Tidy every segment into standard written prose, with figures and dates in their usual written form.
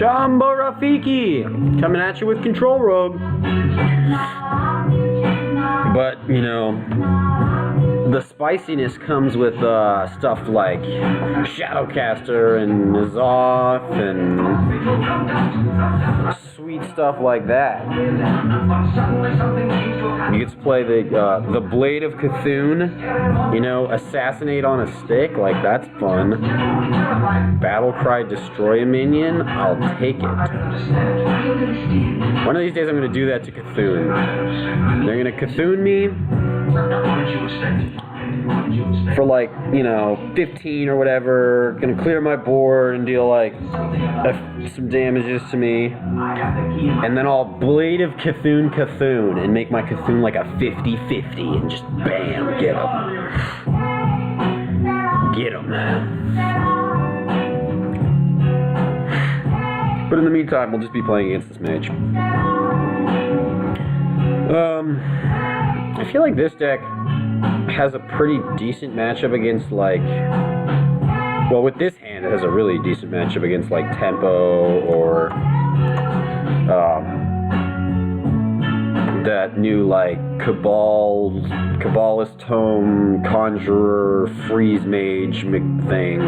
Jumbo Rafiki coming at you with Control Rogue. But, you know, the spiciness comes with stuff like Shadowcaster and N'Zoth and sweet stuff like that. You get to play the Blade of Cthulhu, you know, Assassinate on a Stick, like that's fun. Battlecry, destroy a minion, I'll take it. One of these days I'm going to do that to Cthulhu. They're going to Cthulhu me for like, you know, 15 or whatever, gonna clear my board and deal like some damages to me, and then I'll Blade of Cthulhu and make my Cthulhu like a 50-50 and just bam, get him. But in the meantime, we'll just be playing against this mage. I feel like this deck has a pretty decent matchup against, like, well, with this hand it has a really decent matchup against like Tempo or that new like Cabalist Tome Conjurer Freeze Mage thing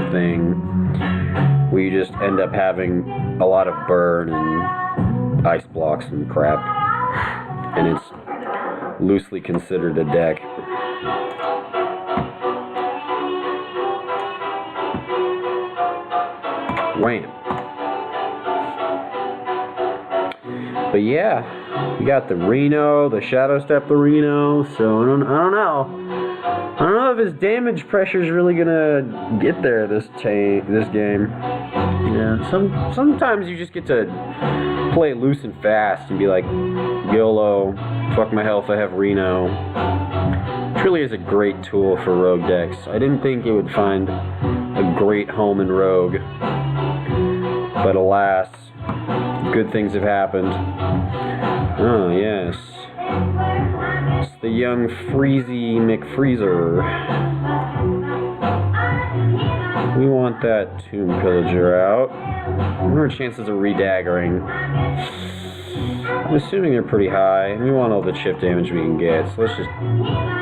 where you just end up having a lot of burn and ice blocks and crap, and it's loosely considered a deck. Wham. But yeah, you got the Reno, the Shadow Step the Reno, so I don't know. I don't know if his damage pressure is really gonna get there this game. Yeah, sometimes you just get to play loose and fast and be like, YOLO, fuck my health, I have Reno. Truly is a great tool for rogue decks. I didn't think it would find a great home in rogue, but alas, good things have happened. Oh yes, it's the young Freezy McFreezer. We want that Tomb Pillager out. What are our chances of redaggering? I'm assuming they're pretty high. We want all the chip damage we can get, so let's just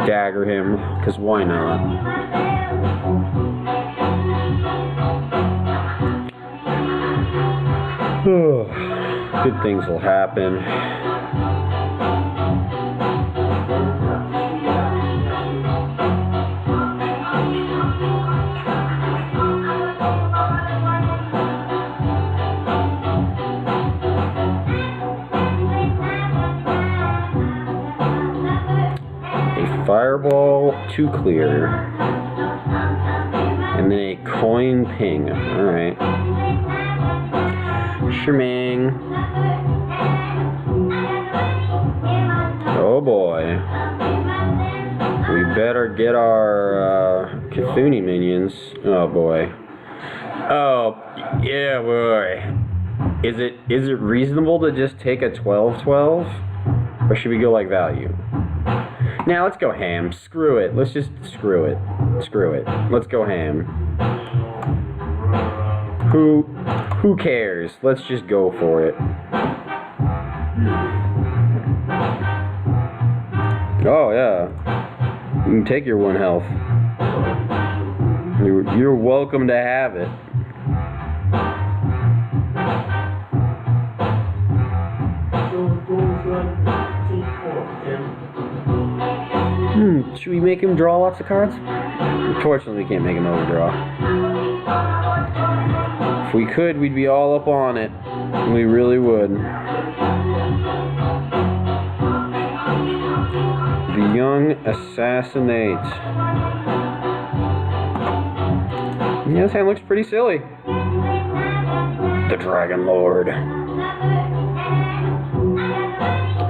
dagger him, because why not? Good things will happen. Fireball to clear, and then a coin ping. Alright. Shming. Oh boy. We better get our Cthulhu minions. Oh boy. Oh, yeah boy. Is it reasonable to just take a 12-12? Or should we go like value? Now let's go ham. Screw it. Let's just screw it. Screw it. Let's go ham. Who cares? Let's just go for it. Oh yeah. You can take your 1 health. You're welcome to have it. Should we make him draw lots of cards? Unfortunately, we can't make him overdraw. If we could, we'd be all up on it. We really would. The Young Assassinate. Yeah, this hand looks pretty silly. The Dragon Lord.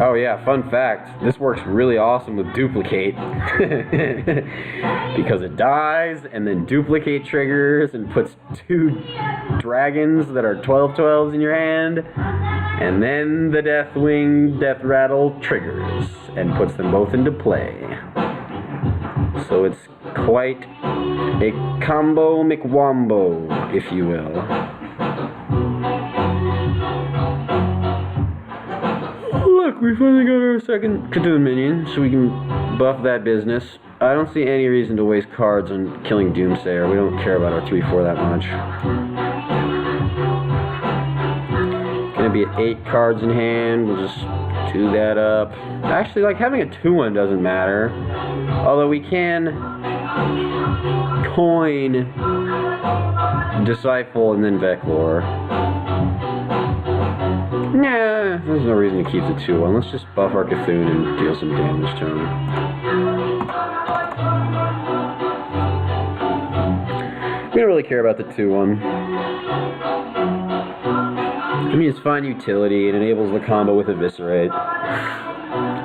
Oh yeah, fun fact, this works really awesome with Duplicate. Because it dies, and then Duplicate triggers, and puts 2 dragons that are 12-12s in your hand, and then the Deathwing Death Rattle triggers, and puts them both into play. So it's quite a combo McWombo, if you will. we finally got our second Cthulhu minion, so we can buff that business. I don't see any reason to waste cards on killing Doomsayer. We don't care about our 3-4 that much. Gonna be at 8 cards in hand. We'll just do that up. Actually, like, having a 2-1 doesn't matter. Although we can coin Disciple and then Veclor. Nah, there's no reason to keep the 2-1. Let's just buff our Cthulhu and deal some damage to him. We don't really care about the 2-1. I mean, it's fine utility. It enables the combo with Eviscerate.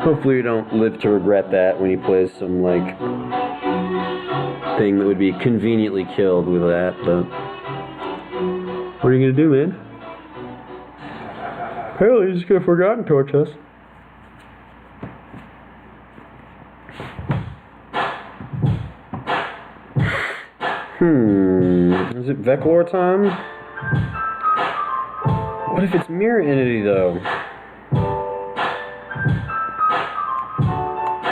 Hopefully we don't live to regret that when he plays some, like, thing that would be conveniently killed with that, but... What are you gonna do, man? Apparently he's just gonna Forgotten Torch us. Is it Veclor time? What if it's Mirror Entity, though?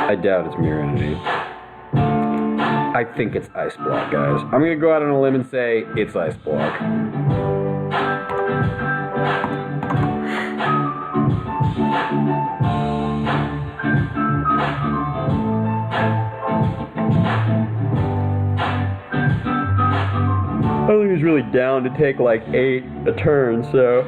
I doubt it's Mirror Entity. I think it's Ice Block, guys. I'm gonna go out on a limb and say it's Ice Block. I don't think he's really down to take like 8 a turn, so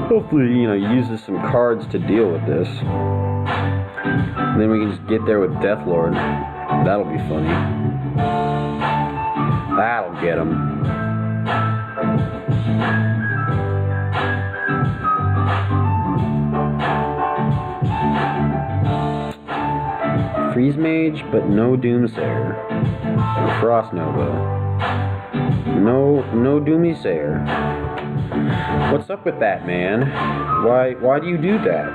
hopefully, you know, he uses some cards to deal with this. And then we can just get there with Deathlord. That'll be funny. That'll get him. Freeze Mage, but no Doomsayer. No Frost Nova. No Doomsayer. What's up with that, man? Why do you do that?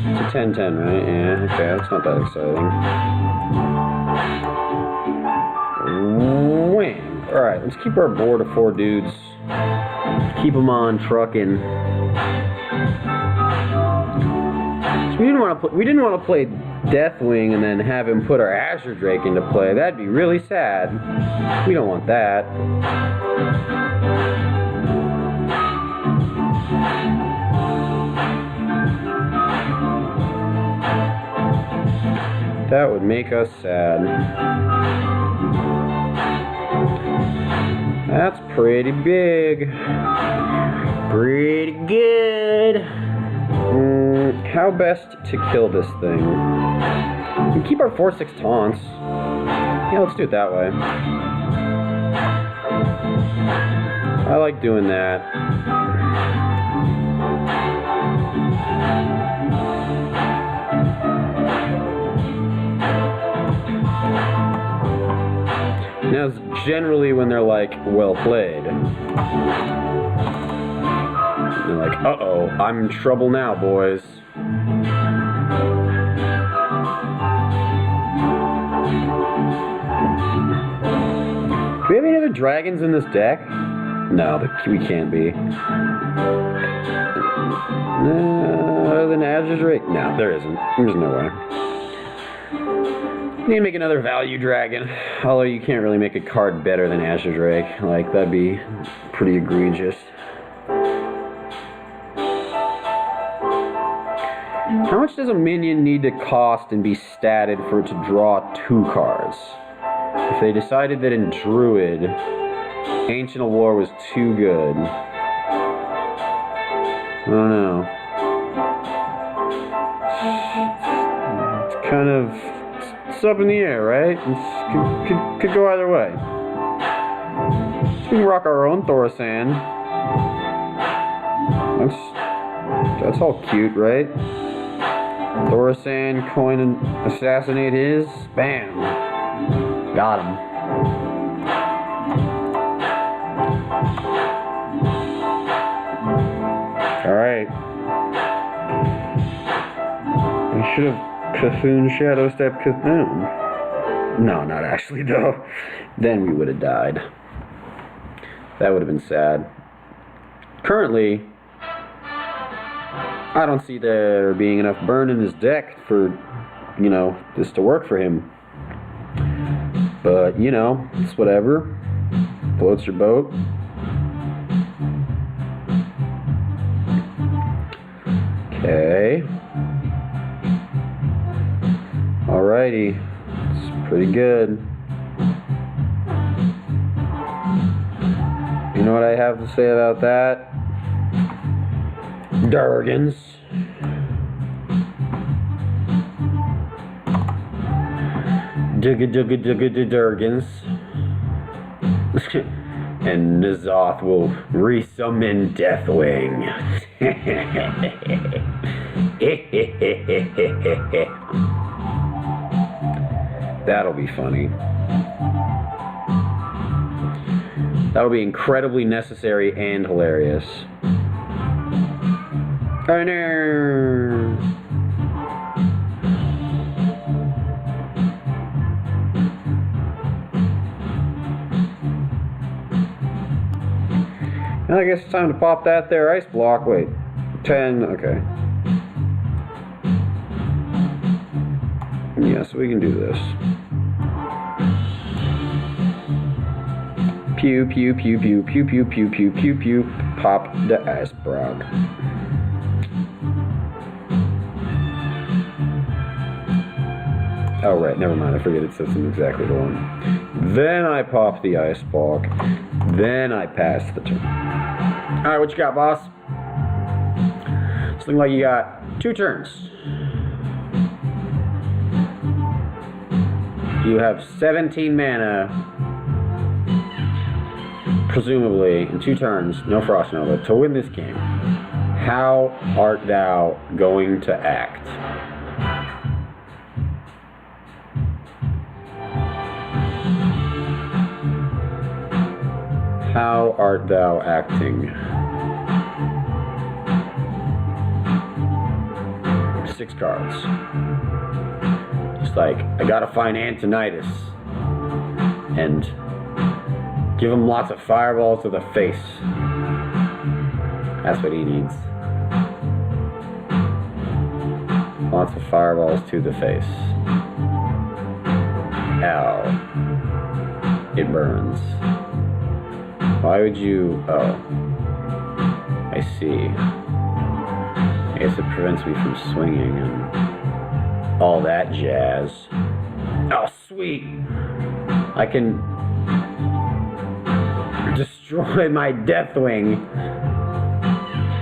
It's a 10-10, right? Yeah, okay, that's not that exciting. Wham! Alright, let's keep our board of 4 dudes. Keep them on trucking. So we didn't want to play Deathwing and then have him put our Azure Drake into play. That'd be really sad. We don't want that. That would make us sad. That's pretty big. Pretty good. How best to kill this thing? We keep our 4/6 taunts. Yeah, let's do it that way. I like doing that. Now, generally when they're like, well played. They're like, uh-oh, I'm in trouble now, boys. Do we have any other dragons in this deck? No, we can't be. Other than Azure Drake? No, there isn't. There's no way. We need to make another value dragon. Although you can't really make a card better than Azure Drake. Like, that'd be pretty egregious. How much does a minion need to cost and be statted for it to draw 2 cards? If they decided that in Druid, Ancient of War was too good. I don't know. It's kind of... It's up in the air, right? It could go either way. So we can rock our own Thaurissan. That's all cute, right? Thaurissan, coin and assassinate his. Bam. Got him. Alright. We should have Cthulhu Shadow Step Cthulhu. No, not actually, though. Then we would have died. That would have been sad. Currently, I don't see there being enough burn in his deck for, you know, this to work for him. But, you know, it's whatever. Floats your boat. Okay. Alrighty. It's pretty good. You know what I have to say about that? Durgans. Durgans. And N'Zoth will resummon Deathwing. That'll be funny. That'll be incredibly necessary and hilarious. Oh no! I guess it's time to pop that there ice block. Wait. 10, okay. Yes, we can do this. Pew, pew, pew, pew, pew, pew, pew, pew, pew, pew. Pop the ice block. Oh, right, never mind. I forget it says exactly the one. Then I pop the ice block. Then I pass the turn. Alright, what you got, boss? It's looking like you got 2 turns. You have 17 mana, presumably, in 2 turns, no Frost Nova, to win this game. How art thou going to act? How art thou acting? 6 cards. It's like, I gotta find Antonidas and give him lots of fireballs to the face. That's what he needs. Lots of fireballs to the face. Ow. It burns. Why would you... Oh. I see. I guess it prevents me from swinging and all that jazz. Oh, sweet! I can destroy my Deathwing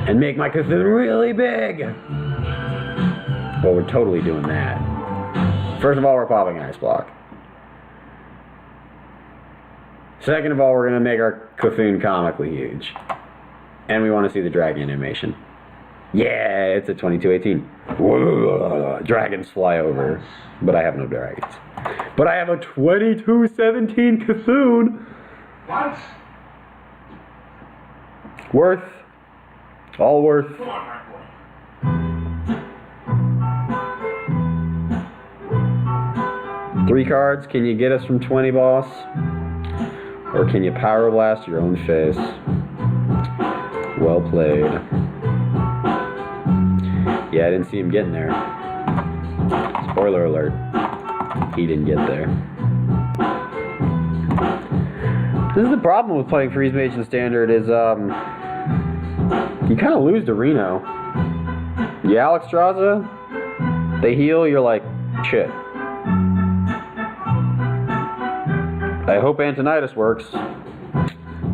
and make my Cthulhu really big! Well, we're totally doing that. First of all, we're popping Ice Block. Second of all, we're going to make our Cthulhu comically huge. And we want to see the dragon animation. Yeah, it's a 2218. Whoa, dragons fly over. But I have no dragons. But I have a 2217 Cthulhu. What? Worth. All worth. Come on, my boy. 3 cards. Can you get us from 20, boss? Or can you power blast your own face? Well played. Yeah, I didn't see him getting there. Spoiler alert. He didn't get there. This is the problem with playing Freeze Mage in Standard is, you kind of lose to Reno. You Alexstrasza, they heal, you're like, shit. I hope Antonidas works.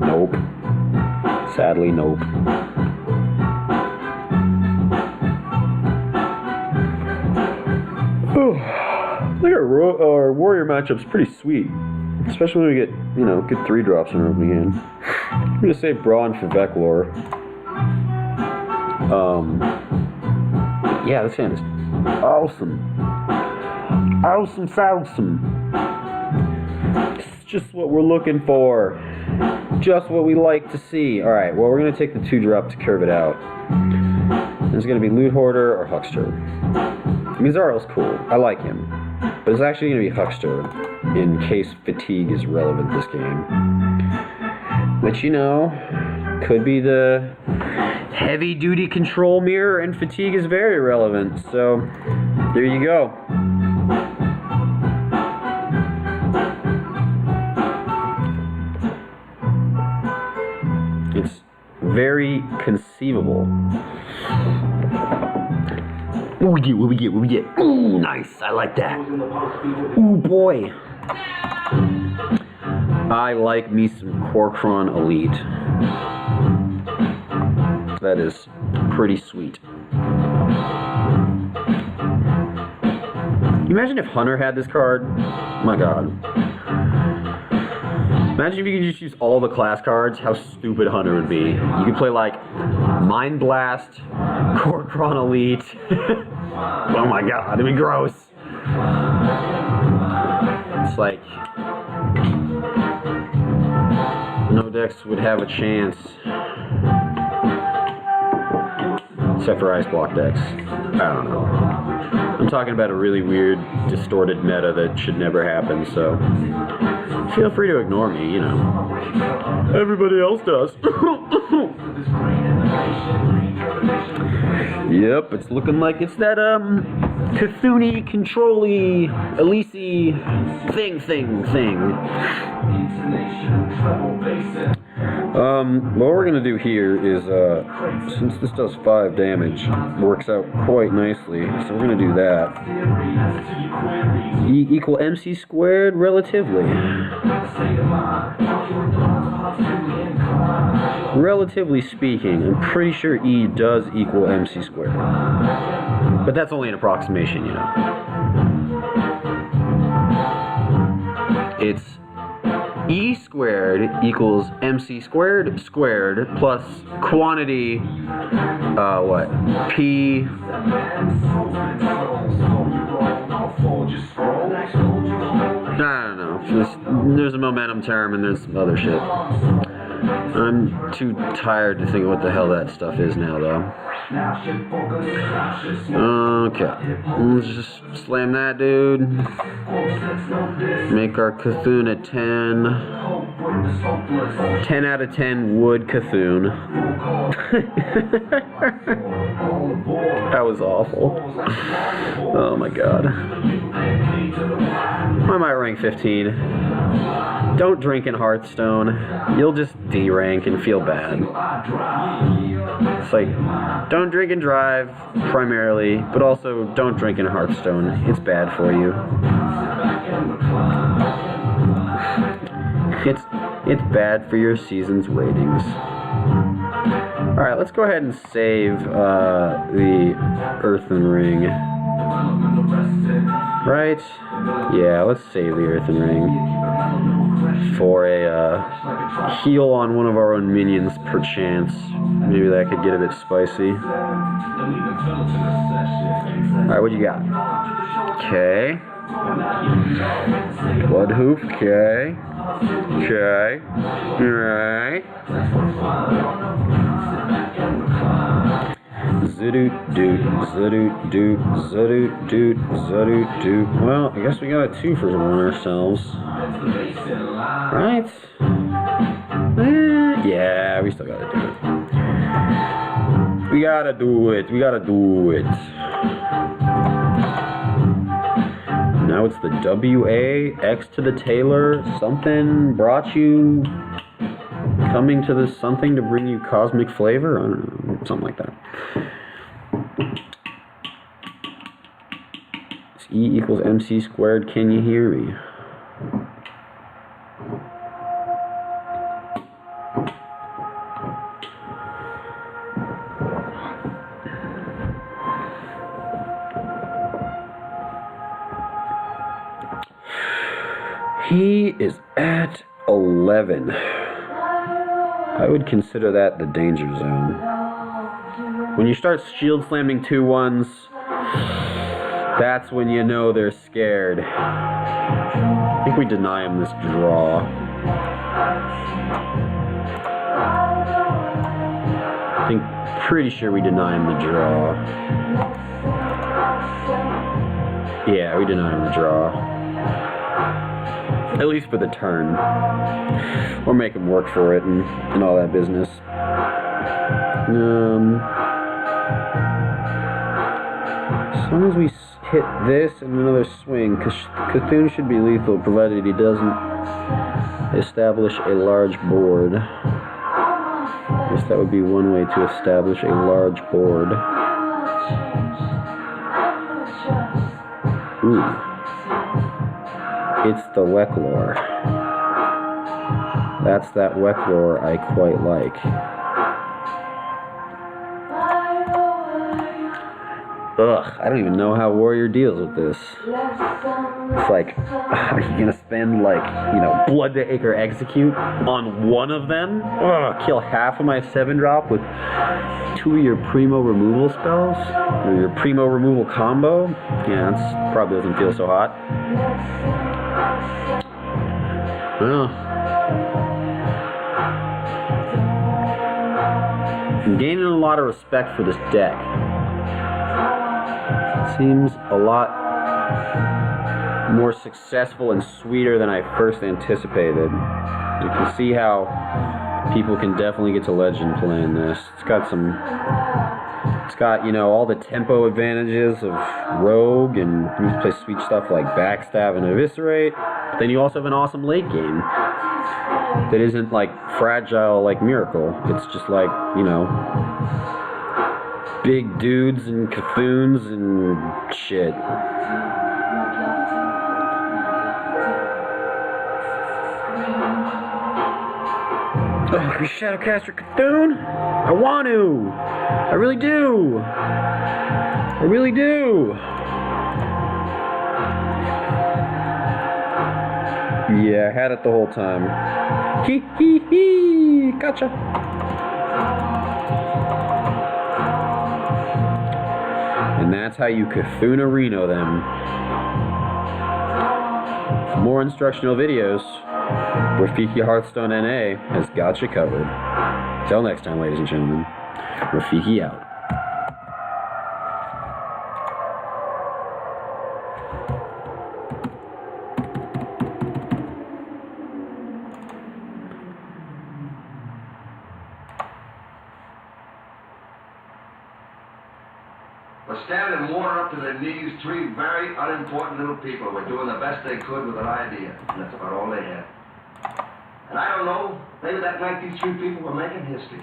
Nope. Sadly, nope. Oh, I think our warrior matchup's pretty sweet. Especially when we get, you know, good 3-drops in our opening hand. I'm gonna save Brawn for Veclor. Yeah, this hand is awesome. Awesome. It's just what we're looking for. Just what we like to see. Alright, well, we're going to take the 2-drop to curve it out. It's going to be Loot Hoarder or Huckster. Mizarro's cool. I like him. But it's actually going to be Huckster in case fatigue is relevant this game. Which, you know, could be the heavy duty control mirror and fatigue is very relevant. So there you go. It's very conceivable. What we get? Ooh, nice. I like that. Ooh, boy. I like me some Corkron Elite. That is pretty sweet. Imagine if Hunter had this card. My god. Imagine if you could just use all the class cards, how stupid Hunter would be. You could play like Mind Blast, Corkron Elite. Oh my god, it'd be gross. It's like no decks would have a chance. Except for Ice Block decks. I don't know. I'm talking about a really weird, distorted meta that should never happen, so feel free to ignore me, you know. Everybody else does. Yep, it's looking like it's that, Cthulhu, Control-y, Elise-y thing. What we're gonna do here is, since this does 5 damage, works out quite nicely, so we're gonna do that. E equal MC squared relatively. Relatively speaking, I'm pretty sure E does equal MC squared. But that's only an approximation, you know. It's E squared equals MC squared plus quantity, P. I don't know. There's a momentum term and there's some other shit. I'm too tired to think of what the hell that stuff is now, though. Okay. Let's just slam that, dude. Make our Cthulhu a 10. 10 out of 10 wood Cthulhu. That was awful. Oh my god. I might rank 15. Don't drink in Hearthstone. You'll just D-rank and feel bad. It's like, don't drink and drive, primarily, but also don't drink in Hearthstone. It's bad for you. It's bad for your season's ratings. Alright, let's go ahead and save the Earthen Ring. Right? Yeah, let's save the Earthen Ring for a heal on one of our own minions, perchance. Maybe that could get a bit spicy. Alright, what you got? Okay. Bloodhoof, okay. Okay. Alright. Zadoot. Well, I guess we got a 2 for one ourselves. Right? Yeah, we still gotta do it. We gotta do it. Now it's the WA, X to the Taylor, something brought you, coming to this something to bring you cosmic flavor? I don't know, something like that. It's E equals MC squared, can you hear me? He is at 11. I would consider that the danger zone. When you start shield slamming 2-1s, that's when you know they're scared. I think we deny him this draw. Pretty sure we deny him the draw. Yeah, we deny him the draw. At least for the turn. Or make him work for it and all that business. As long as we hit this and another swing, Cthulhu should be lethal, provided he doesn't establish a large board. I guess that would be one way to establish a large board. Ooh. It's the Weklor. That's that Weklor I quite like. Ugh, I don't even know how Warrior deals with this. It's like, are you gonna spend like, Blood to Acre Execute on one of them? Ugh, kill half of my 7-drop with 2 of your Primo removal spells? Or your Primo removal combo? Yeah, that probably doesn't feel so hot. Well, I'm gaining a lot of respect for this deck. Seems a lot more successful and sweeter than I first anticipated. You can see how people can definitely get to Legend playing this. It's got, all the tempo advantages of Rogue, and you can play sweet stuff like Backstab and Eviscerate, but then you also have an awesome late game that isn't, like, fragile like Miracle. It's just like, big dudes and Cthuns and shit. Oh, Shadowcaster Cthulhu? I want to! I really do! I really do! Yeah, I had it the whole time. Hee hee hee! Gotcha! And that's how you Cthulhu-Reno them. For more instructional videos, Rafiki Hearthstone NA has got you covered. Till next time, ladies and gentlemen, Rafiki out. We're standing water up to their knees, 3 very unimportant little people were doing the best they could with an idea, and that's about all they had. And I don't know, maybe that night these 3 people were making history.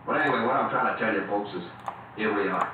But anyway, what I'm trying to tell you folks is, here we are.